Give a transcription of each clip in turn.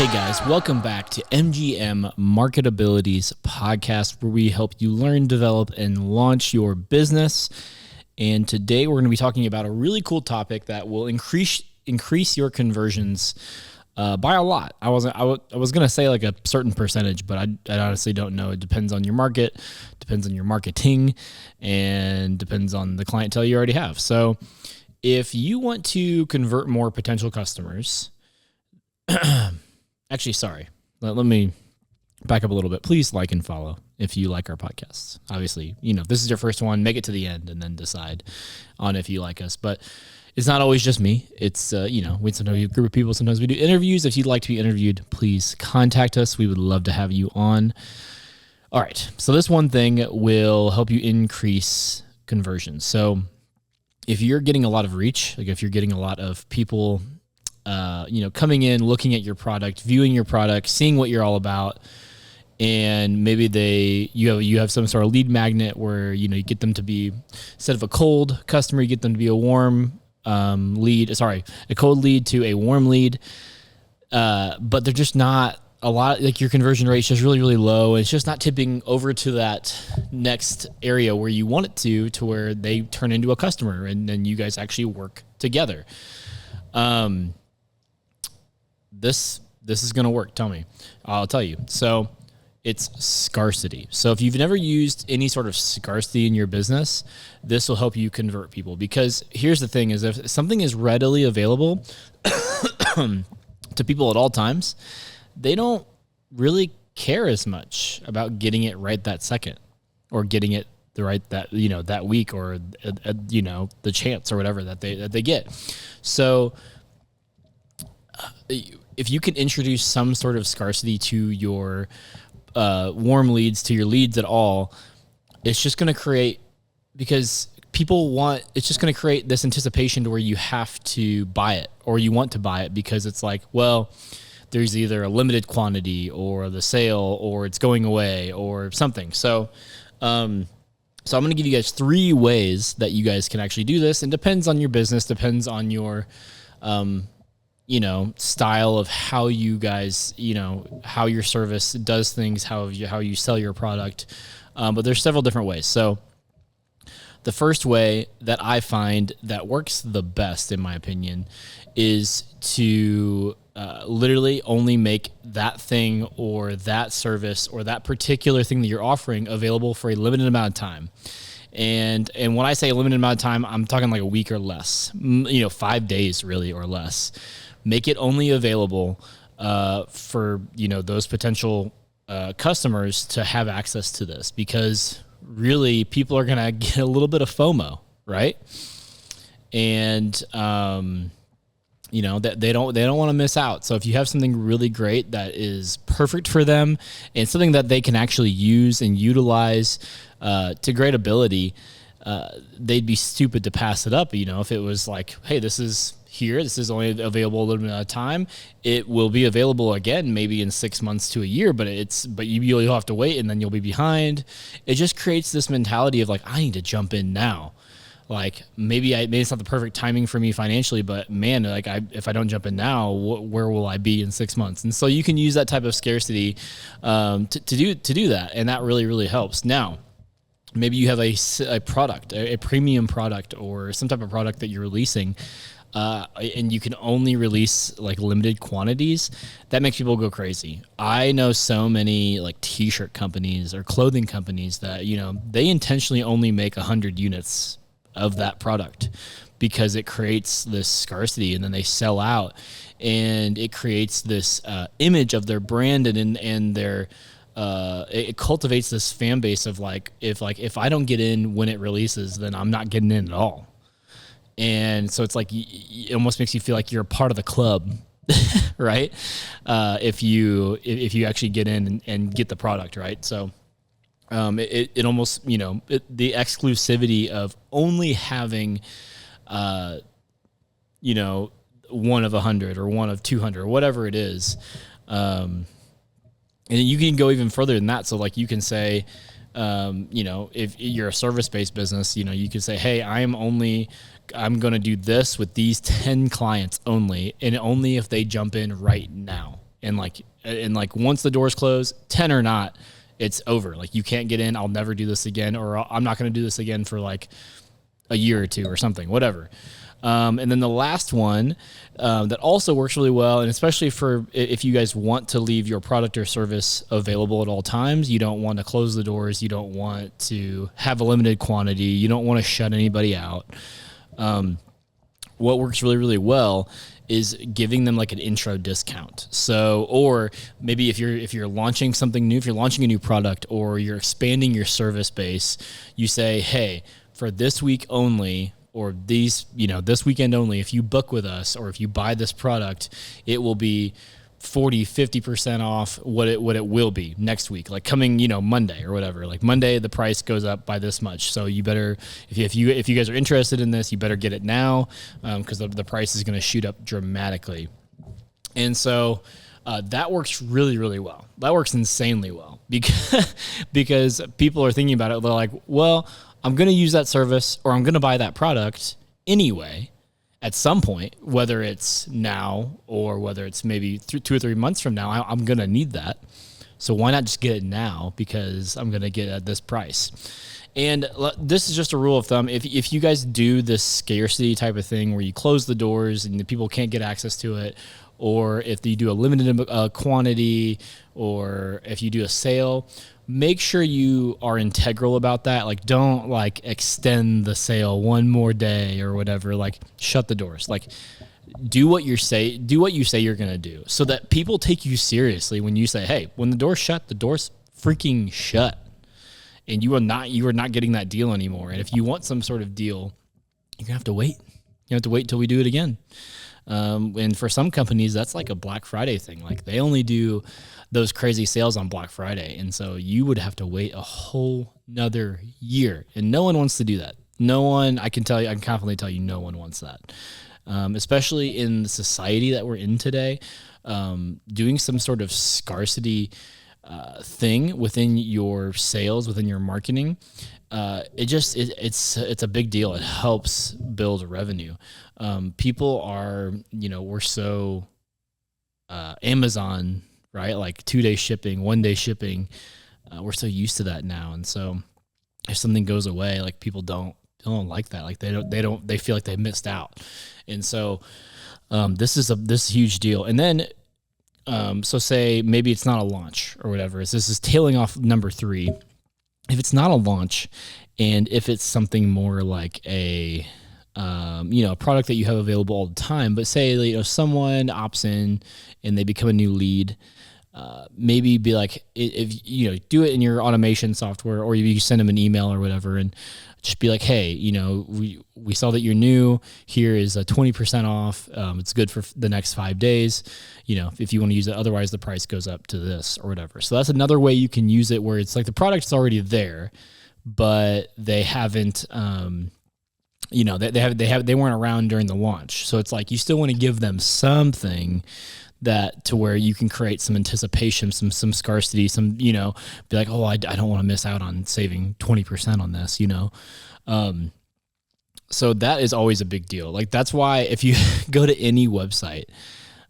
Hey guys, welcome back to MGM MarketAbilities podcast, where we help you learn, develop, and launch your business. And today we're going to be talking about a really cool topic that will increase your conversions by a lot. I was going to say like a certain percentage, but I honestly don't know. It depends on your market, depends on your marketing, and depends on the clientele you already have. So if you want to convert more potential customers, actually, sorry, let me back up a little bit. Please like and follow if you like our podcasts. Obviously, if this is your first one, make it to the end and then decide on if you like us. But it's not always just me. It's, we sometimes have a group of people. Sometimes we do interviews. If you'd like to be interviewed, please contact us. We would love to have you on. All right. So this one thing will help you increase conversions. So if you're getting a lot of reach, like if you're getting a lot of people coming in, looking at your product, viewing your product, seeing what you're all about, and maybe you have some sort of lead magnet where you get them to be, instead of a cold customer, you get them to be a warm a cold lead to a warm lead, but they're just not a lot. Like your conversion rate is just really, really low. It's just not tipping over to that next area where you want it to where they turn into a customer, and then you guys actually work together. This is going to work. Tell me. I'll tell you. So it's scarcity. So if you've never used any sort of scarcity in your business, this will help you convert people, because here's the thing is, if something is readily available to people at all times, they don't really care as much about getting it right that second, or getting it that week, or the chance or whatever that they get. So if you can introduce some sort of scarcity to your warm leads, to your leads at all, it's just going to create, because it's just going to create this anticipation to where you have to buy it, or you want to buy it, because it's like, well, there's either a limited quantity or the sale, or it's going away or something. So I'm going to give you guys 3 ways that you guys can actually do this. And depends on your business, depends on your, style of how you guys, how your service does things, how you sell your product. But there's several different ways. So the first way that I find that works the best, in my opinion, is to literally only make that thing or that service or that particular thing that you're offering available for a limited amount of time. And when I say a limited amount of time, I'm talking like a week or less, 5 days really or less. Make it only available for, those potential customers to have access to this, because really people are going to get a little bit of FOMO, right? And, that they don't want to miss out. So if you have something really great that is perfect for them and something that they can actually use and utilize to great ability, they'd be stupid to pass it up. If it was like, hey, this is only available a little bit at a time. It will be available again, maybe in 6 months to a year, but you'll have to wait, and then you'll be behind. It just creates this mentality of like, I need to jump in now. Like maybe it's not the perfect timing for me financially, but man, like if I don't jump in now, where will I be in 6 months? And so you can use that type of scarcity to do that, and that really, really helps. Now, maybe you have a product, a premium product, or some type of product that you're releasing, and you can only release like limited quantities. That makes people go crazy. I know so many like t-shirt companies or clothing companies that, they intentionally only make 100 units of that product, because it creates this scarcity, and then they sell out, and it creates this image of their brand, and their it cultivates this fan base of like, if I don't get in when it releases, then I'm not getting in at all. And so it's like, it almost makes you feel like you're a part of the club, right? If you actually get in and get the product, right? So it almost, the exclusivity of only having, one of 100 or one of 200 or whatever it is. And you can go even further than that. So like you can say, if you're a service-based business, you can say, hey, I'm going to do this with these 10 clients only, and only if they jump in right now. And once the doors close, 10 or not, it's over. Like, you can't get in. I'll never do this again, or I'm not going to do this again for like a year or two or something, whatever. And then the last one that also works really well, and especially for if you guys want to leave your product or service available at all times, you don't want to close the doors, you don't want to have a limited quantity, you don't want to shut anybody out. What works really, really well is giving them like an intro discount. So, or maybe if you're launching something new, if you're launching a new product or you're expanding your service base, you say, hey, for this week only, or this weekend only, if you book with us or if you buy this product, it will be 40, 50% off what it will be next week, like coming, Monday or whatever. Like Monday, the price goes up by this much. So you better, if you guys are interested in this, you better get it now, because the price is going to shoot up dramatically. And so that works really, really well. That works insanely well because people are thinking about it. They're like, well, I'm going to use that service or I'm going to buy that product anyway at some point, whether it's now or whether it's maybe 2 or 3 months from now. I'm going to need that. So why not just get it now, because I'm going to get it at this price. And this is just a rule of thumb. If you guys do this scarcity type of thing where you close the doors and the people can't get access to it, or if you do a limited quantity, or if you do a sale, make sure you are integral about that. Like, don't like extend the sale one more day or whatever. Like, shut the doors. Like, do what you say you're going to do, so that people take you seriously when you say, hey, when the door's shut, the door's freaking shut, and you are not getting that deal anymore. And if you want some sort of deal, you're gonna have to wait. You have to wait until we do it again. And for some companies, that's like a Black Friday thing. Like, they only do those crazy sales on Black Friday. And so you would have to wait a whole nother year. And no one wants to do that. No one, I can confidently tell you, no one wants that. Especially in the society that we're in today, doing some sort of scarcity thing within your sales, within your marketing, it's a big deal. It helps build revenue. People are, we're so Amazon, right? Like 2-day shipping, 1-day shipping. We're so used to that now. And so if something goes away, like, people don't like that. Like, they feel like they missed out. And so this is a huge deal. And then so say maybe it's not a launch or whatever. This is tailing off number 3. If it's not a launch, and if it's something more like a product that you have available all the time, but say someone opts in and they become a new lead, maybe be like, if do it in your automation software, or you send them an email or whatever, and just be like, hey, we saw that you're new. Here is a 20% off. It's good for the next 5 days. If you want to use it, otherwise the price goes up to this or whatever. So that's another way you can use it, where it's like the product's already there, but they haven't, they weren't around during the launch. So it's like, you still want to give them something to where you can create some anticipation, some scarcity, be like, oh, I don't want to miss out on saving 20% on this, So that is always a big deal. Like, that's why if you go to any website,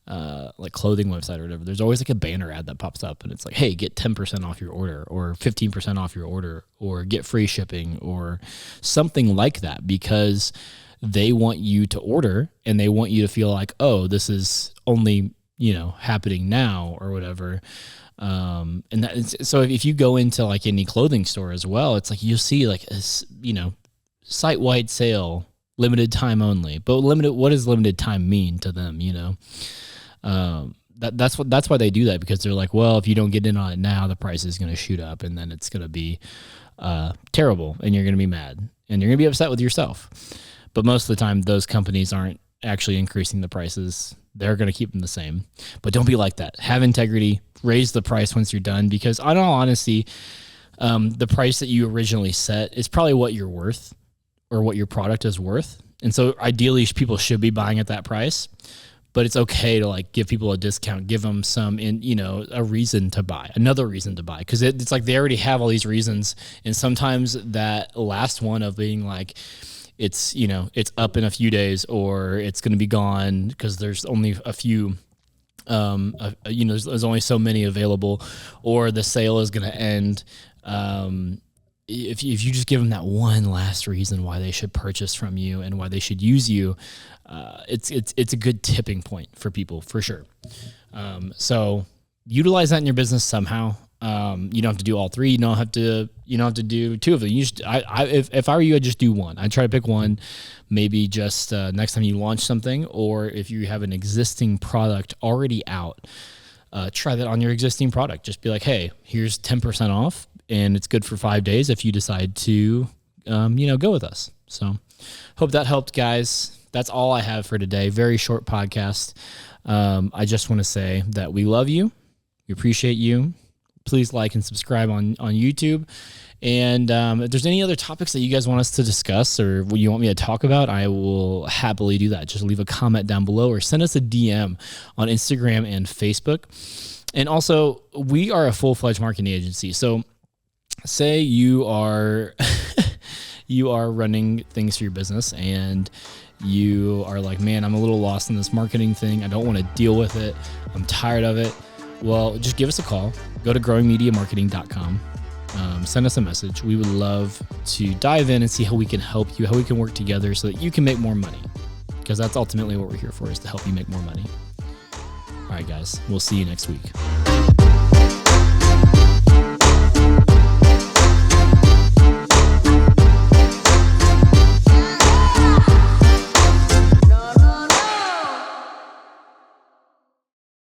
like clothing website or whatever, there's always like a banner ad that pops up, and it's like, hey, get 10% off your order, or 15% off your order, or get free shipping, or something like that, because they want you to order, and they want you to feel like, oh, this is only, happening now or whatever. So if you go into like any clothing store as well, it's like, you'll see like, site-wide sale, limited time only. But what does limited time mean to them? That's why they do that, because they're like, well, if you don't get in on it now, the price is going to shoot up, and then it's going to be terrible, and you're going to be mad, and you're going to be upset with yourself. But most of the time, those companies aren't actually increasing the prices. They're going to keep them the same. But don't be like that. Have integrity. Raise the price once you're done, because in all honesty, the price that you originally set is probably what you're worth, or what your product is worth. And so ideally, people should be buying at that price. But it's okay to like give people a discount, give them a reason to buy, another reason to buy. Because it's like they already have all these reasons. And sometimes that last one of being like, it's up in a few days, or it's going to be gone because there's only a few there's only so many available, or the sale is going to end. If you just give them that one last reason why they should purchase from you and why they should use you, it's a good tipping point for people for sure. So utilize that in your business somehow. You don't have to do all three. You don't have to do two of them. If I were you, I'd just do one. I'd try to pick one, maybe just next time you launch something, or if you have an existing product already out, try that on your existing product. Just be like, hey, here's 10% off, and it's good for 5 days if you decide to, go with us. So hope that helped, guys. That's all I have for today. Very short podcast. I just want to say that we love you. We appreciate you. Please like and subscribe on YouTube. And if there's any other topics that you guys want us to discuss or what you want me to talk about, I will happily do that. Just leave a comment down below or send us a DM on Instagram and Facebook. And also, we are a full-fledged marketing agency. So say you are you are running things for your business and you are like, man, I'm a little lost in this marketing thing. I don't want to deal with it. I'm tired of it. Well, just give us a call. Go to growingmediamarketing.com. Send us a message. We would love to dive in and see how we can help you, how we can work together so that you can make more money. Because that's ultimately what we're here for, is to help you make more money. All right, guys. We'll see you next week.